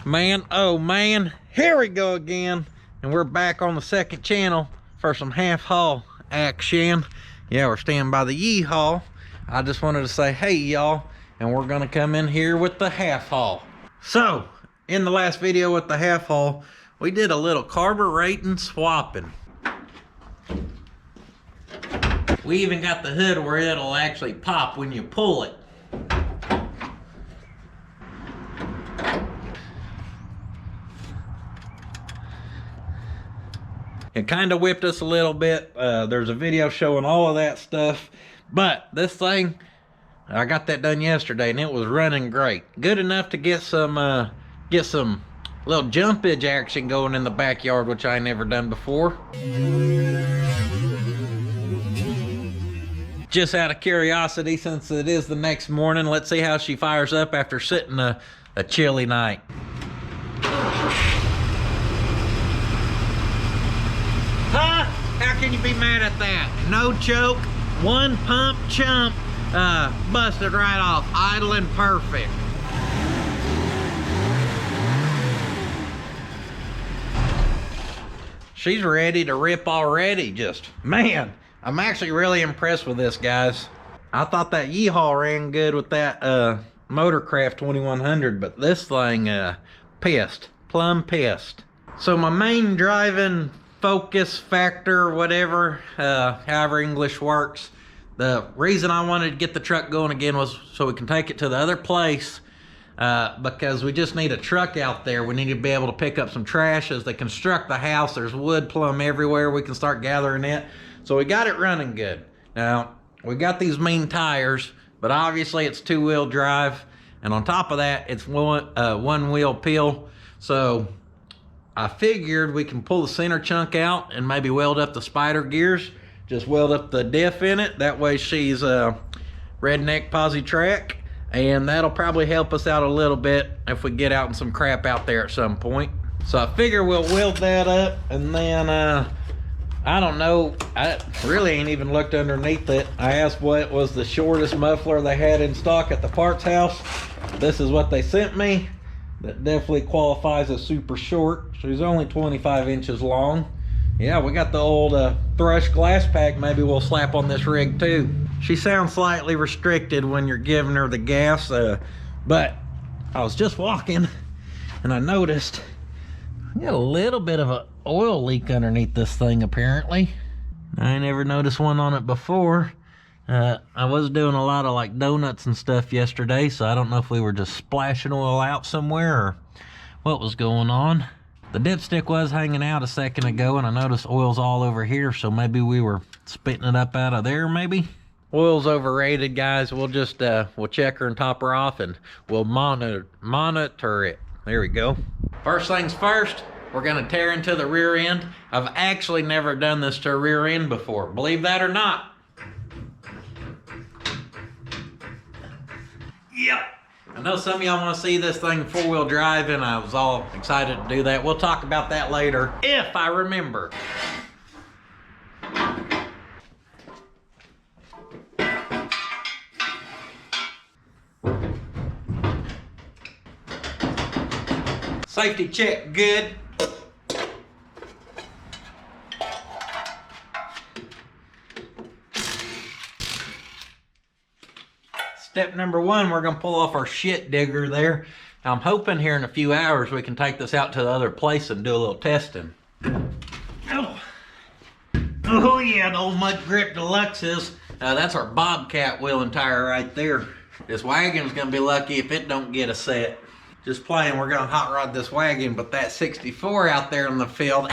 Man, oh man, here we go again. And we're back on the second channel for some half haul action. Yeah, we're standing by the U-Haul. I just wanted to say, hey y'all, and we're gonna come in here with the half haul. So, in the last video with the half haul, we did a little carbureting swapping. We even got the hood where it'll actually pop when you pull it. It kind of whipped us a little bit. There's a video showing all of that stuff. But this thing, I got that done yesterday and it was running great. Good enough to get some little jumpage action going in the backyard, which I never done before. Just out of curiosity, since it is the next morning, let's see how she fires up after sitting a chilly night. Huh? How can you be mad at that? No choke, one pump chump, busted right off, idling perfect. She's ready to rip already, just, man, I'm actually really impressed with this, guys. I thought that U-Haul ran good with that Motorcraft 2100, but this thing pissed, plumb pissed. So my main driving focus factor, whatever, however English works, the reason I wanted to get the truck going again was so we can take it to the other place, because we just need a truck out there. We need to be able to pick up some trash as they construct the house. There's wood plumb everywhere. We can start gathering it. So we got it running good. Now, we got these mean tires, but obviously it's two-wheel drive, and on top of that, it's one-wheel peel. So I figured we can pull the center chunk out and maybe weld up the spider gears. Just weld up the diff in it. That way she's redneck posi track, and that'll probably help us out a little bit if we get out in some crap out there at some point. So I figure we'll weld that up, and then I don't know, I really ain't even looked underneath it. I asked what was the shortest muffler they had in stock at the parts house. This is what they sent me. That definitely qualifies as super short. She's only 25 inches long. Yeah, we got the old thrush glass pack. Maybe we'll slap on this rig too. She sounds slightly restricted when you're giving her the gas, but I was just walking and I noticed I got a little bit of an oil leak underneath this thing apparently. I never noticed one on it before. I was doing a lot of like donuts and stuff yesterday, so I don't know if we were just splashing oil out somewhere or what was going on. The dipstick was hanging out a second ago and I noticed oil's all over here, so maybe we were spitting it up out of there maybe. Oil's overrated, guys. We'll just we'll check her and top her off and we'll monitor it. There we go. First things first, we're gonna tear into the rear end. I've actually never done this to a rear end before, believe that or not. Yep. I know some of y'all want to see this thing four-wheel drive, and I was all excited to do that. We'll talk about that later, if I remember. Safety check good. Step number one, we're gonna pull off our shit digger there. I'm hoping here in a few hours we can take this out to the other place and do a little testing. Oh yeah, the old Mud Grip Deluxes. That's our Bobcat wheel and tire right there. This wagon's gonna be lucky if it don't get a set. Just playing, we're gonna hot rod this wagon, but that 64 out there in the field,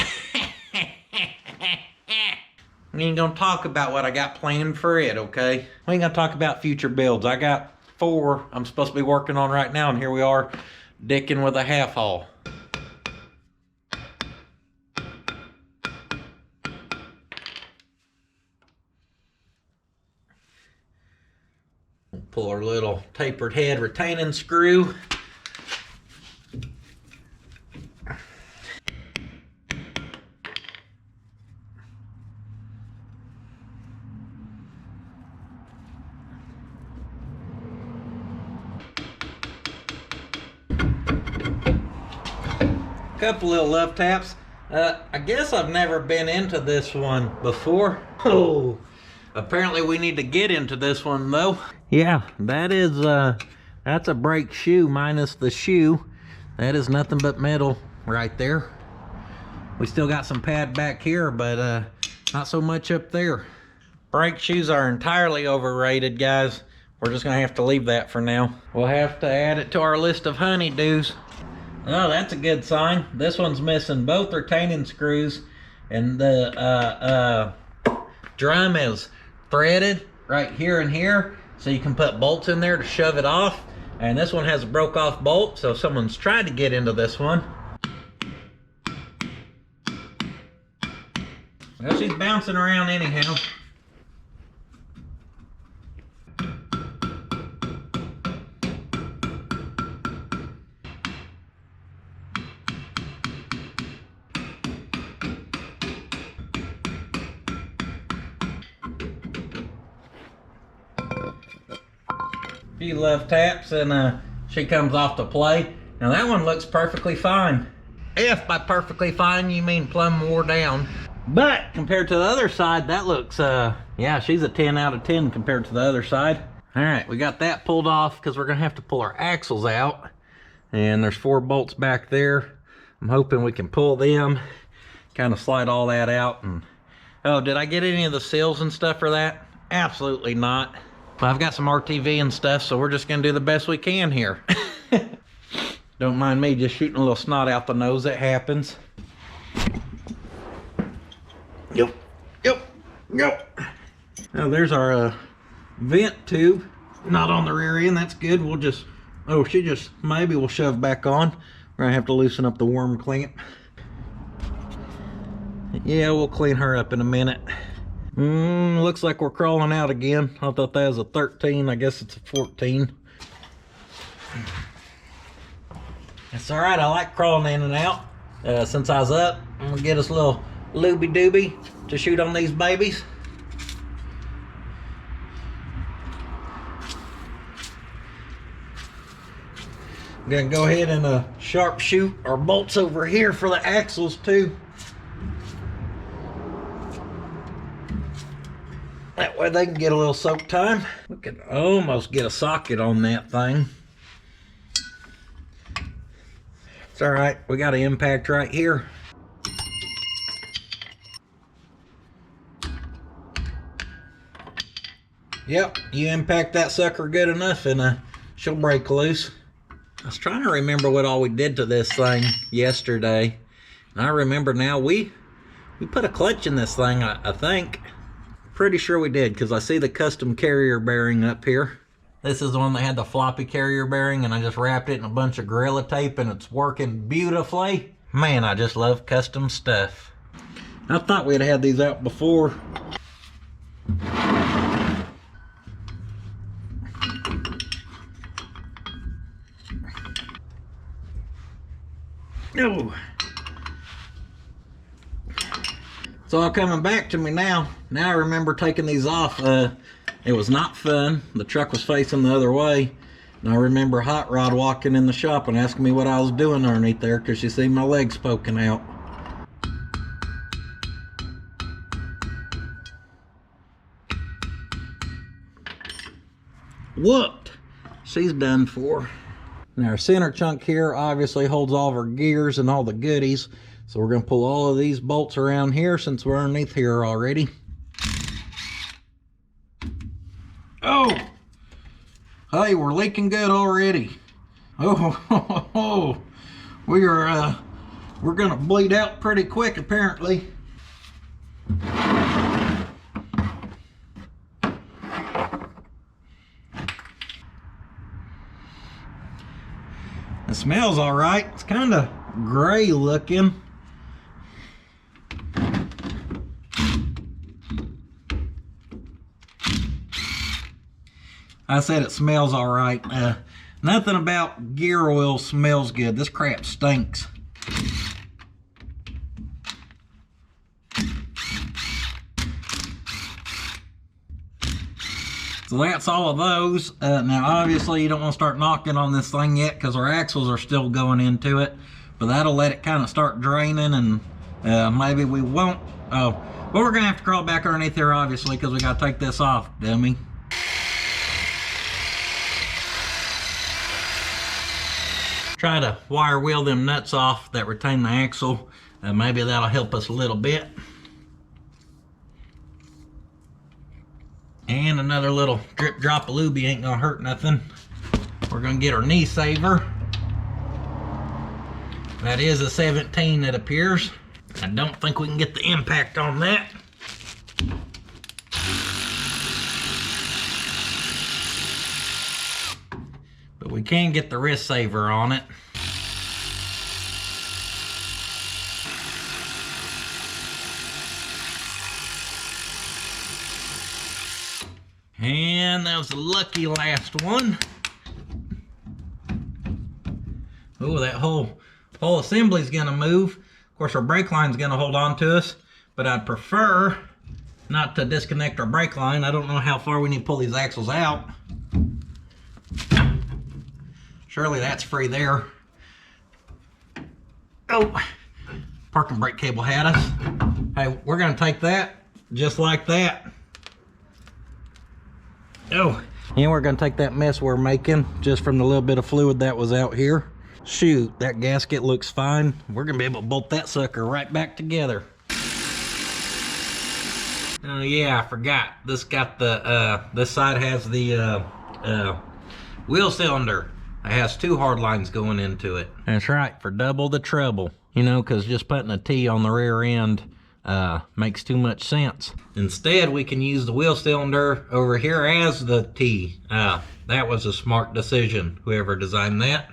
we ain't gonna talk about what I got planned for it, okay? We ain't gonna talk about future builds. I got 4 I'm supposed to be working on right now, and here we are, dicking with a half haul. We'll pull our little tapered head retaining screw. couple little love taps. I guess I've never been into this one before. Oh, apparently we need to get into this one though. Yeah, that is that's a brake shoe minus the shoe. That is nothing but metal right there. We still got some pad back here, but not so much up there. Brake shoes are entirely overrated, guys. We're just gonna have to leave that for now. We'll have to add it to our list of honeydews. Oh, that's a good sign. This one's missing both retaining screws, and the drum is threaded right here and here, so you can put bolts in there to shove it off. And this one has a broke off bolt, so someone's tried to get into this one. Well, she's bouncing around anyhow. Few love taps and she comes off to play. Now that one looks perfectly fine. If by perfectly fine you mean plumb wore down. But compared to the other side, that looks yeah, she's a 10 out of 10 compared to the other side. All right, we got that pulled off because we're gonna have to pull our axles out, and there's 4 bolts back there. I'm hoping we can pull them, kind of slide all that out. And oh, did I get any of the seals and stuff for that? Absolutely not. Well, I've got some RTV and stuff, so we're just gonna do the best we can here. Don't mind me just shooting a little snot out the nose. That happens. Yep. Now there's our vent tube, not on the rear end. That's good. We'll just, oh, maybe we'll shove back on. We're gonna have to loosen up the worm clamp. Yeah, we'll clean her up in a minute. Looks like we're crawling out again. I thought that was a 13. I guess it's a 14. That's all right. I like crawling in and out. Since I was up, I'm gonna get us a little looby dooby to shoot on these babies. I'm gonna go ahead and sharp shoot our bolts over here for the axles too. That way they can get a little soak time. We could almost get a socket on that thing. It's all right, we got an impact right here. Yep, you impact that sucker good enough and she'll break loose. I was trying to remember what all we did to this thing yesterday. And I remember now we put a clutch in this thing, I think. Pretty sure we did, because I see the custom carrier bearing up here. This is the one that had the floppy carrier bearing, and I just wrapped it in a bunch of Gorilla Tape, and it's working beautifully. Man, I just love custom stuff. I thought we'd had these out before. No. It's all coming back to me now. Now I remember taking these off. It was not fun. The truck was facing the other way. And I remember Hot Rod walking in the shop and asking me what I was doing underneath there because she seen my legs poking out. Whooped. She's done for. Now our center chunk here obviously holds all of our gears and all the goodies. So we're gonna pull all of these bolts around here since we're underneath here already. Oh! Hey, we're leaking good already. Oh, we're gonna bleed out pretty quick apparently. It smells all right. It's kind of gray looking. I said it smells all right. Nothing about gear oil smells good. This crap stinks. So that's all of those. Now obviously you don't want to start knocking on this thing yet because our axles are still going into it. but that'll let it kind of start draining, and maybe we won't. Oh, well, we're gonna have to crawl back underneath here, obviously, because we gotta take this off, dummy. Try to wire wheel them nuts off that retain the axle. Maybe that'll help us a little bit. And another little drip drop of lube ain't gonna hurt nothing. We're gonna get our knee saver. That is a 17, it appears. I don't think we can get the impact on that. But we can get the wrist saver on it. And that was the lucky last one. Oh, that whole assembly's gonna move. Of course, our brake line's gonna hold on to us, but I'd prefer not to disconnect our brake line. I don't know how far we need to pull these axles out. Surely that's free there. Oh, parking brake cable had us. Hey, we're gonna take that just like that. Oh, and we're gonna take that mess we're making just from the little bit of fluid that was out here. Shoot, that gasket looks fine. We're gonna be able to bolt that sucker right back together. Oh yeah, I forgot. This got the, this side has the wheel cylinder. It has 2 hard lines going into it. That's right, for double the trouble. You know, because just putting a T on the rear end makes too much sense. Instead, we can use the wheel cylinder over here as the T. That was a smart decision, whoever designed that.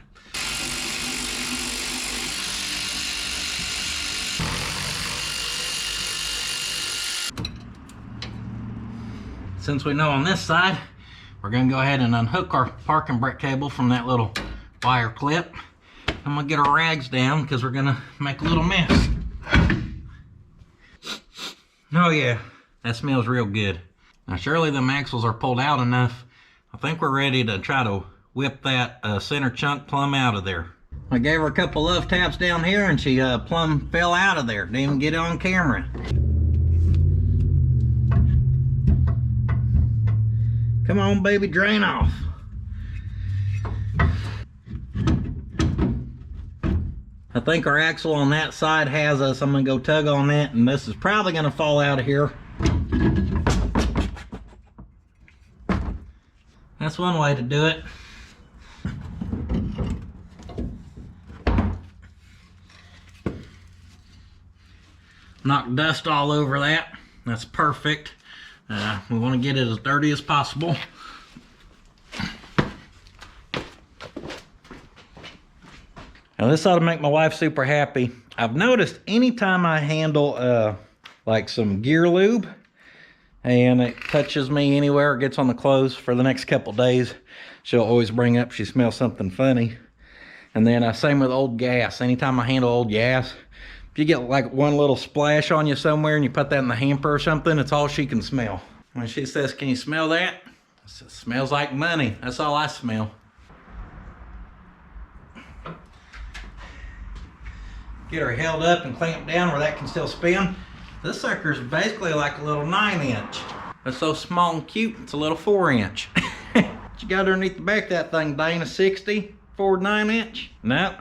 Since we know on this side, we're gonna go ahead and unhook our parking brake cable from that little wire clip. I'm gonna get our rags down because we're gonna make a little mess. Oh yeah, that smells real good. Now surely them axles are pulled out enough. I think we're ready to try to whip that center chunk plumb out of there. I gave her a couple love taps down here and she plumb fell out of there. Didn't even get it on camera. Come on, baby, drain off. I think our axle on that side has us. I'm gonna go tug on that, and this is probably gonna fall out of here. That's one way to do it. Knock dust all over that. That's perfect. We want to get it as dirty as possible. Now this ought to make my wife super happy. I've noticed anytime I handle like some gear lube and it touches me anywhere or gets on the clothes for the next couple days, she'll always bring up she smells something funny. And then same with old gas. Anytime I handle old gas, if you get like one little splash on you somewhere and you put that in the hamper or something, it's all she can smell. When she says, "Can you smell that?" I said, "It smells like money." That's all I smell. Get her held up and clamped down where that can still spin. This sucker's basically like a little 9-inch. It's so small and cute, it's a little 4-inch. You got underneath the back of that thing, Dana, 60 Ford 9-inch? Nope.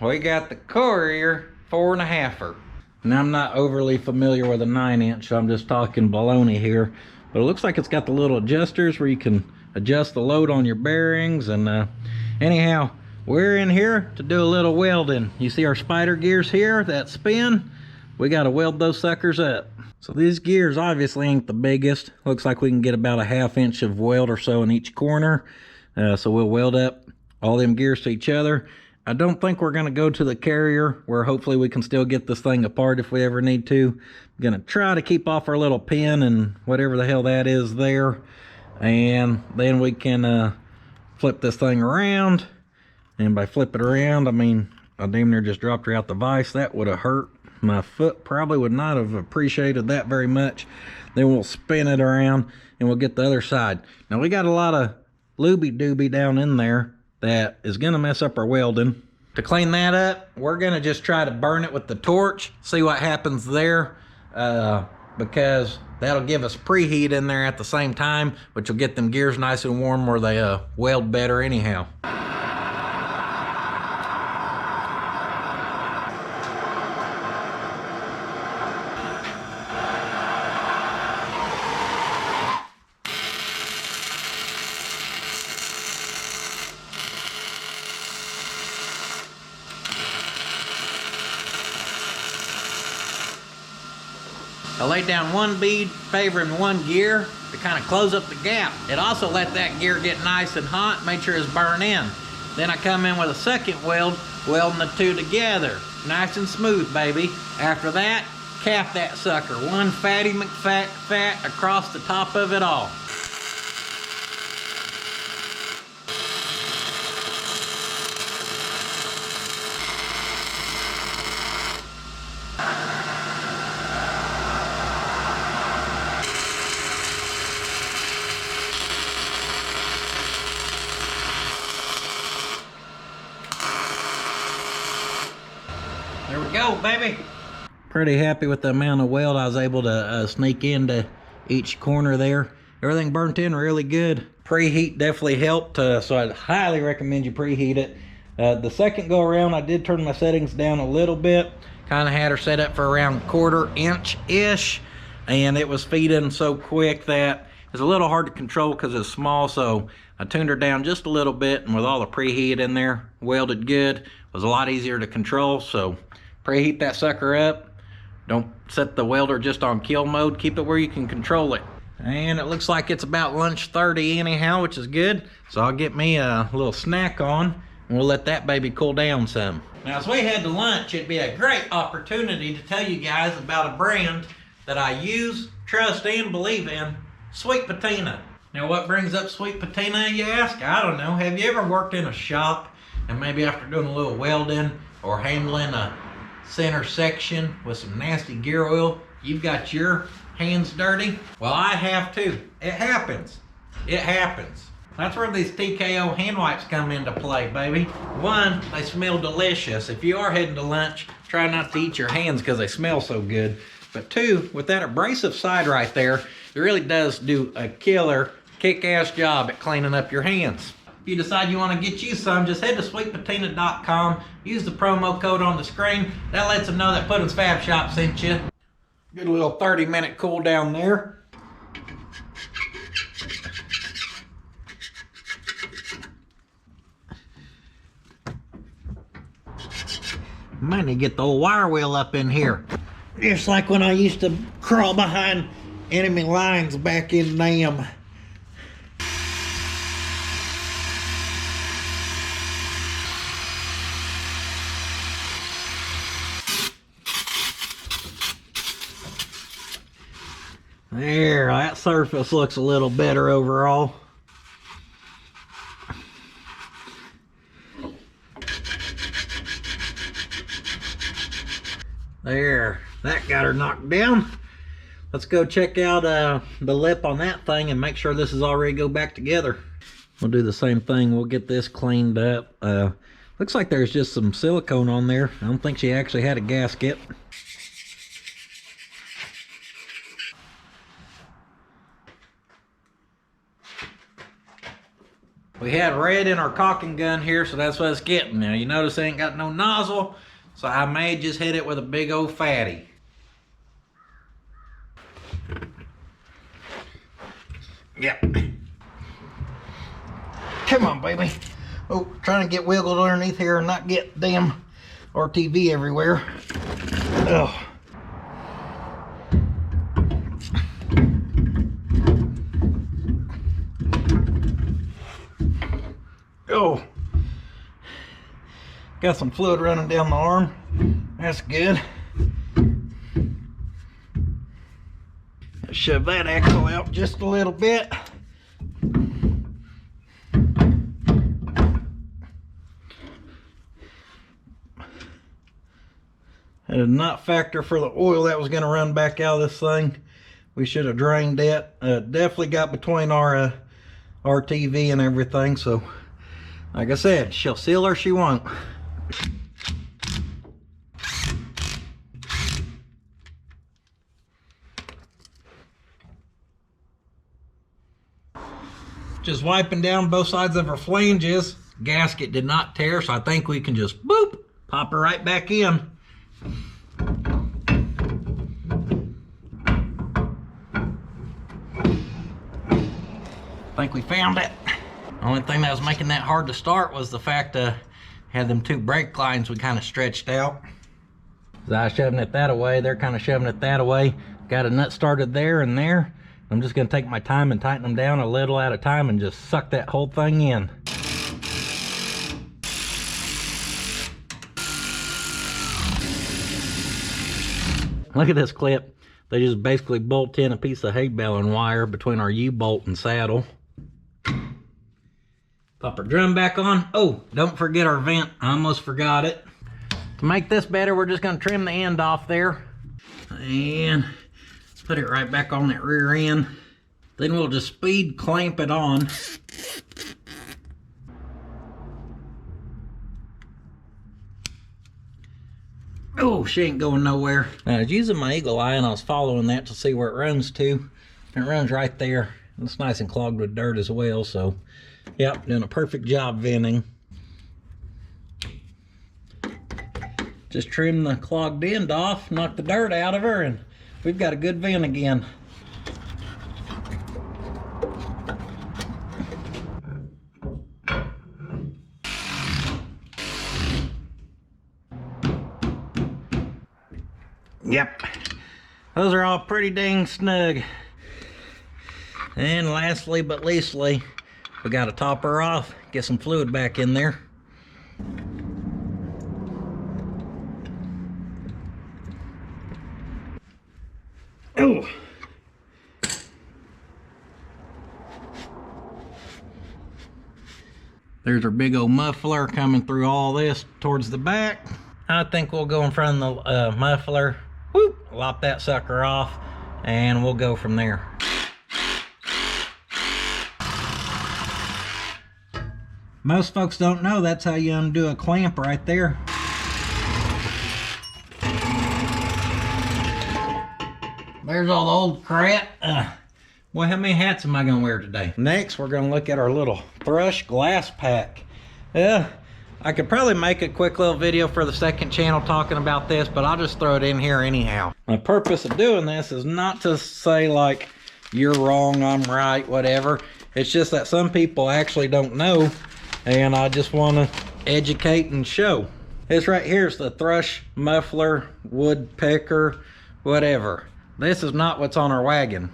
We got the Courier 4.5er. Now I'm not overly familiar with a 9-inch, so I'm just talking baloney here. But it looks like it's got the little adjusters where you can adjust the load on your bearings. And anyhow, we're in here to do a little welding. You see our spider gears here that spin? We got to weld those suckers up. So these gears obviously ain't the biggest. Looks like we can get about a 1/2 inch of weld or so in each corner. So we'll weld up all them gears to each other. I don't think we're going to go to the carrier where hopefully we can still get this thing apart if we ever need to. I'm going to try to keep off our little pin and whatever the hell that is there. And then we can flip this thing around. And by flip it around, I mean, I damn near just dropped her out the vise. That would have hurt. My foot probably would not have appreciated that very much. Then we'll spin it around and we'll get the other side. Now we got a lot of looby-dooby down in there that is gonna mess up our welding. To clean that up, we're gonna just try to burn it with the torch, see what happens there, because that'll give us preheat in there at the same time, which will get them gears nice and warm where they weld better anyhow. I laid down one bead favoring one gear to kind of close up the gap. It also let that gear get nice and hot, made sure it's burned in. Then I come in with a second weld, welding the two together. Nice and smooth, baby. After that, cap that sucker. One fatty McFat fat across the top of it all. There we go, baby. Pretty happy with the amount of weld I was able to sneak into each corner there. Everything burnt in really good. Preheat definitely helped, so I'd highly recommend you preheat it. The second go around, I did turn my settings down a little bit. Kind of had her set up for around 1/4 inch-ish, and it was feeding so quick that it's a little hard to control because it's small, so I tuned her down just a little bit, and with all the preheat in there, welded good. It was a lot easier to control, so preheat that sucker up. Don't set the welder just on kill mode. Keep it where you can control it. And it looks like it's about lunch 30 anyhow, which is good. So I'll get me a little snack on, and we'll let that baby cool down some. Now, as we head to lunch, it'd be a great opportunity to tell you guys about a brand that I use, trust, and believe in, Sweet Patina. Now, what brings up Sweet Patina, you ask? I don't know. Have you ever worked in a shop, and maybe after doing a little welding or handling a center section with some nasty gear oil, you've got your hands dirty? Well, I have too. It happens. It happens. That's where these TKO hand wipes come into play, baby. One, they smell delicious. If you are heading to lunch, try not to eat your hands because they smell so good. But two, with that abrasive side right there, it really does do a killer, kick-ass job at cleaning up your hands. If you decide you want to get you some, just head to sweetpatina.com. Use the promo code on the screen. That lets them know that Puddin's Fab Shop sent you. Good little 30-minute cool down there. Might need to get the old wire wheel up in here. Just like when I used to crawl behind enemy lines back in Nam. There, that surface looks a little better overall. There, that got her knocked down. Let's go check out the lip on that thing and make sure this is all ready to go back together. We'll do the same thing. We'll get this cleaned up. Looks like there's just some silicone on there. I don't think she actually had a gasket. We had red in our caulking gun here, so that's what it's getting. Now, you notice it ain't got no nozzle, so I may just hit it with a big old fatty. Yep. Come on, baby. Oh, trying to get wiggled underneath here and not get damn RTV everywhere. Oh. Oh, got some fluid running down the arm. That's good. Shove that axle out just a little bit. I did not factor for the oil that was going to run back out of this thing. We should have drained it. Definitely got between our RTV and everything, so like I said, she'll seal or she won't. just wiping down both sides of her flanges. Gasket did not tear, so I think we can just boop, pop her right back in. I think we found it. The only thing that was making that hard to start was the fact had them two brake lines we kind of stretched out. As I was shoving it that away, they're kind of shoving it that away. Got a nut started there and there. I'm just gonna take my time and tighten them down a little at a time and just suck that whole thing in. Look at this clip. They just basically bolt in a piece of hay baling wire between our U-bolt and saddle. Pop our drum back on. Oh, don't forget our vent. I almost forgot it. To make this better, we're just gonna trim the end off there and put it right back on that rear end. Then we'll just speed clamp it on. Oh, she ain't going nowhere. Now, I was using my eagle eye and I was following that to see where it runs to. And it runs right there. It's nice and clogged with dirt as well, so yep, doing a perfect job venting. Just trim the clogged end off, knock the dirt out of her, and we've got a good vent again. Yep, those are all pretty dang snug. And lastly but leastly, we got to top her off, get some fluid back in there. Oh, there's our big old muffler coming through all this towards the back. I think we'll go in front of the muffler, whoop, lop that sucker off, and we'll go from there. Most folks don't know that's how you undo a clamp right there. There's all the old crap. Well, how many hats am I gonna wear today? Next, we're gonna look at our little thrush glass pack. I could probably make a quick little video for the second channel talking about this, but I'll just throw it in here anyhow. The purpose of doing this is not to say like, you're wrong, I'm right, whatever. It's just that some people actually don't know, and I just wanna educate and show. This right here is the thrush muffler, woodpecker, whatever. This is not what's on our wagon.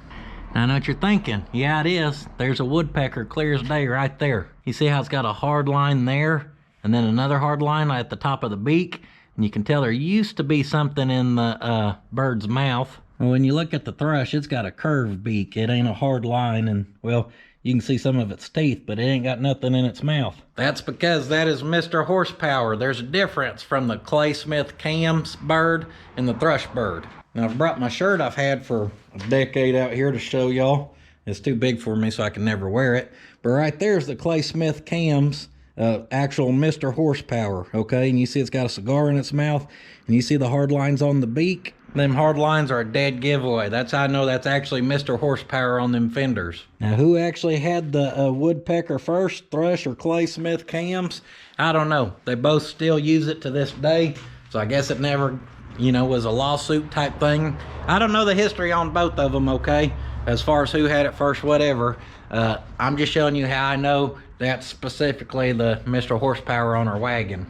I know what you're thinking. Yeah, it is. There's a woodpecker clear as day right there. You see how it's got a hard line there and then another hard line at the top of the beak? And you can tell there used to be something in the bird's mouth. And when you look at the thrush, it's got a curved beak. It ain't a hard line, and well, you can see some of its teeth, but it ain't got nothing in its mouth. That's because that is Mr. Horsepower. There's a difference from the Clay Smith Cam's bird and the thrush bird. Now, I've brought my shirt I've had for a decade out here to show y'all. It's too big for me, so I can never wear it. But right there's the Clay Smith Cam's actual Mr. Horsepower, okay? And you see it's got a cigar in its mouth, and you see the hard lines on the beak. Them hard lines are a dead giveaway. That's how I know that's actually Mr. Horsepower on them fenders. Now, who actually had the woodpecker first, thrush or Clay Smith Cams? I don't know. They both still use it to this day, so I guess it never, you know, was a lawsuit type thing. I don't know the history on both of them, okay? As far as who had it first, whatever. I'm just showing you how I know that's specifically the Mr. Horsepower on our wagon.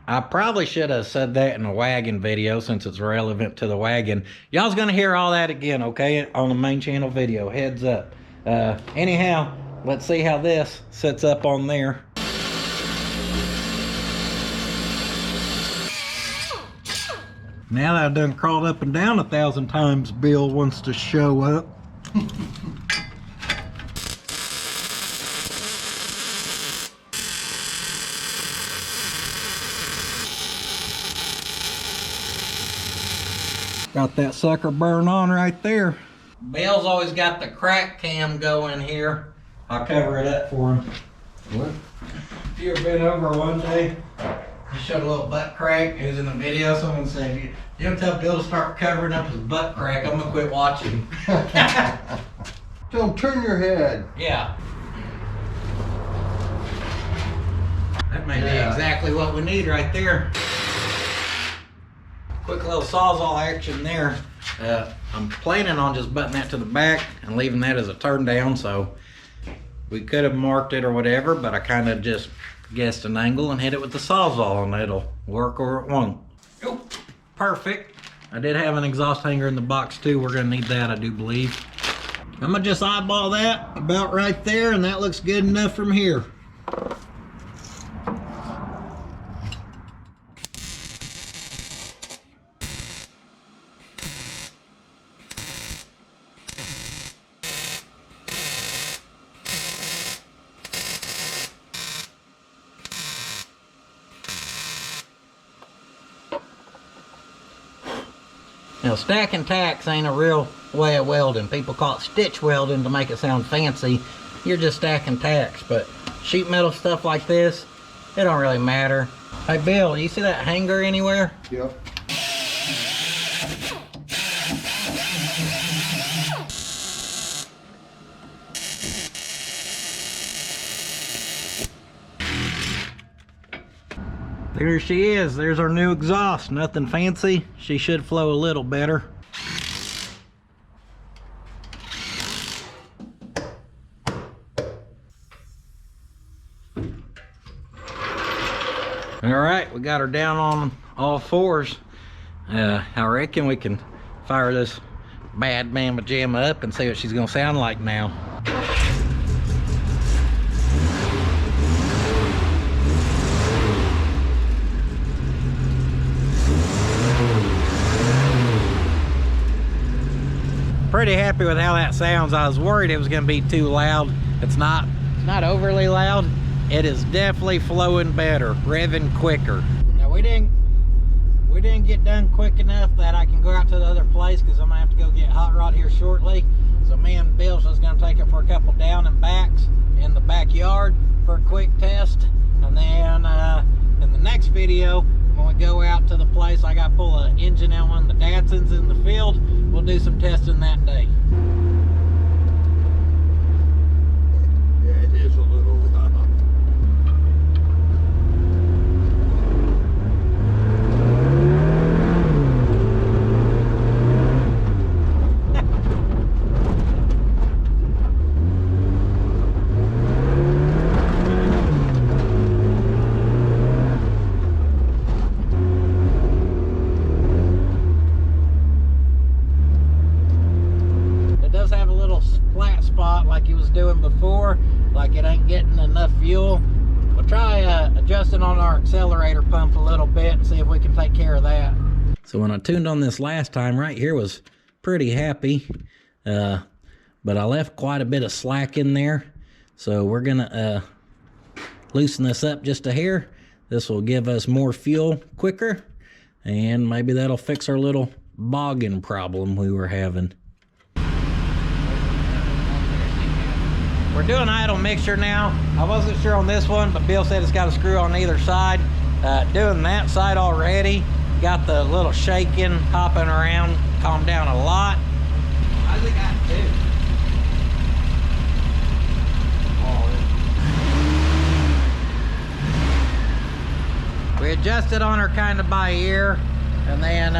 I probably should have said that in a wagon video since it's relevant to the wagon. Y'all's gonna hear all that again, okay, on the main channel video, heads up. Anyhow, let's see how this sets up on there. Now that I've done crawled up and down 1,000 times, Bill wants to show up. Got that sucker burn on right there. Bill's always got the crack cam going here. I'll cover it up for him. What? If you ever been over one day, you showed a little butt crack. It was in the video. Someone said, you don't tell Bill to start covering up his butt crack. I'm gonna quit watching. Don't turn your head. Yeah. That may be exactly what we need right there. Quick little sawzall action there. I'm planning on just butting that to the back and leaving that as a turn down, so we could have marked it or whatever, but I kind of just guessed an angle and hit it with the sawzall and it'll work or it won't. Oh, perfect. I did have an exhaust hanger in the box too. We're gonna need that, I do believe. I'm gonna just eyeball that about right there, and that looks good enough from here. Now, stacking tacks ain't a real way of welding. People call it stitch welding to make it sound fancy. You're just stacking tacks, but sheet metal stuff like this, it don't really matter. Hey Bill, you see that hanger anywhere? Yep. There she is. There's our new exhaust. Nothing fancy. She should flow a little better. All right, we got her down on all fours. I reckon we can fire this bad mamma jamma up and see what she's gonna sound like now. Pretty happy with how that sounds. I was worried it was going to be too loud. It's not overly loud. It is definitely flowing better, revving quicker. Now we didn't get done quick enough that I can go out to the other place, because I'm gonna have to go get hot rod here shortly. So me and Bill's just gonna take it for a couple down and backs in the backyard for a quick test, and then in the next video, when we go out to the place, I got to pull an engine out one of the Datsuns in the field. We'll do some testing that day. Yeah, it is a little doing before, like it ain't getting enough fuel. We'll try adjusting on our accelerator pump a little bit and see if we can take care of that. So when I tuned on this last time, right here was pretty happy, but I left quite a bit of slack in there, so we're gonna loosen this up just a hair. This will give us more fuel quicker, and maybe that'll fix our little bogging problem we were having. We're doing idle mixture now. I wasn't sure on this one, but Bill said it's got a screw on either side. Doing that side already, got the little shaking, hopping around, calmed down a lot. How's it got two? We adjusted on her kind of by ear, and then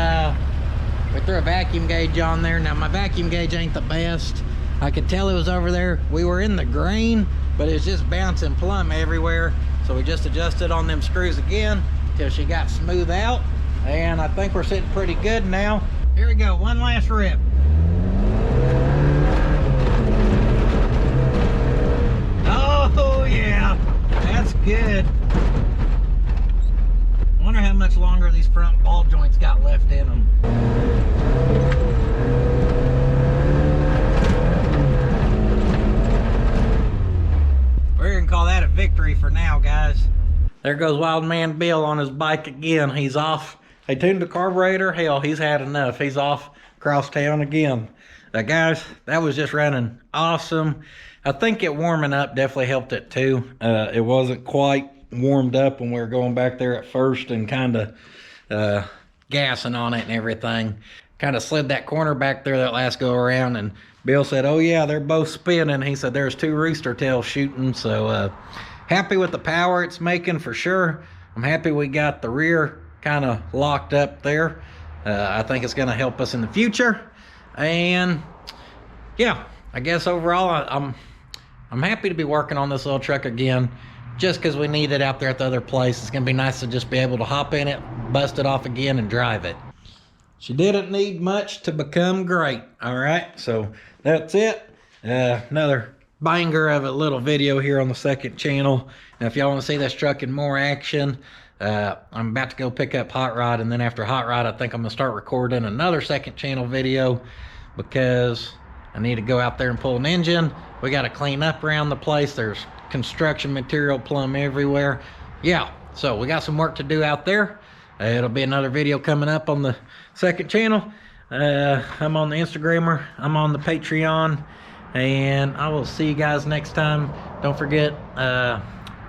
we threw a vacuum gauge on there. Now my vacuum gauge ain't the best. I could tell it was over there. We were in the grain, but it's just bouncing plumb everywhere. So we just adjusted on them screws again till she got smooth out. And I think we're sitting pretty good now. Here we go, one last rip. Oh yeah, that's good. I wonder how much longer these front ball joints got left in them. We're gonna call that a victory for now, guys. There goes Wild Man Bill on his bike again. He's off. They tuned the carburetor. Hell, he's had enough. He's off across town again. Guys, that was just running awesome. I think it warming up definitely helped it too. It wasn't quite warmed up when we were going back there at first and kind of gassing on it and everything. Kind of slid that corner back there that last go around, and Bill said, oh yeah, they're both spinning. He said there's two rooster tails shooting, so happy with the power it's making for sure. I'm happy we got the rear kind of locked up there. I think it's going to help us in the future. And yeah, I guess overall I'm happy to be working on this little truck again, just because we need it out there at the other place. It's going to be nice to just be able to hop in it, bust it off again, and drive it. She didn't need much to become great. All right, so that's it. Another banger of a little video here on the second channel. Now, if y'all want to see this truck in more action, I'm about to go pick up Hot Rod, and then after Hot Rod, I think I'm going to start recording another second channel video, because I need to go out there and pull an engine. We got to clean up around the place. There's construction material plumb everywhere. Yeah, so we got some work to do out there. It'll be another video coming up on the second channel. I'm on the Instagrammer, I'm on the Patreon, and I will see you guys next time. Don't forget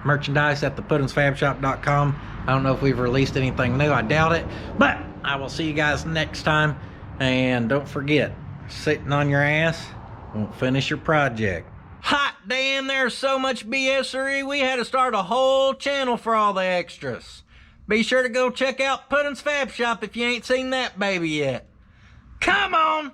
merchandise at thepuddin'sfabshop.com. I don't know if we've released anything new, I doubt it, but I will see you guys next time. And don't forget, sitting on your ass won't finish your project. Hot damn, there's so much BSery, we had to start a whole channel for all the extras. Be sure to go check out Puddin's Fab Shop if you ain't seen that baby yet. Come on!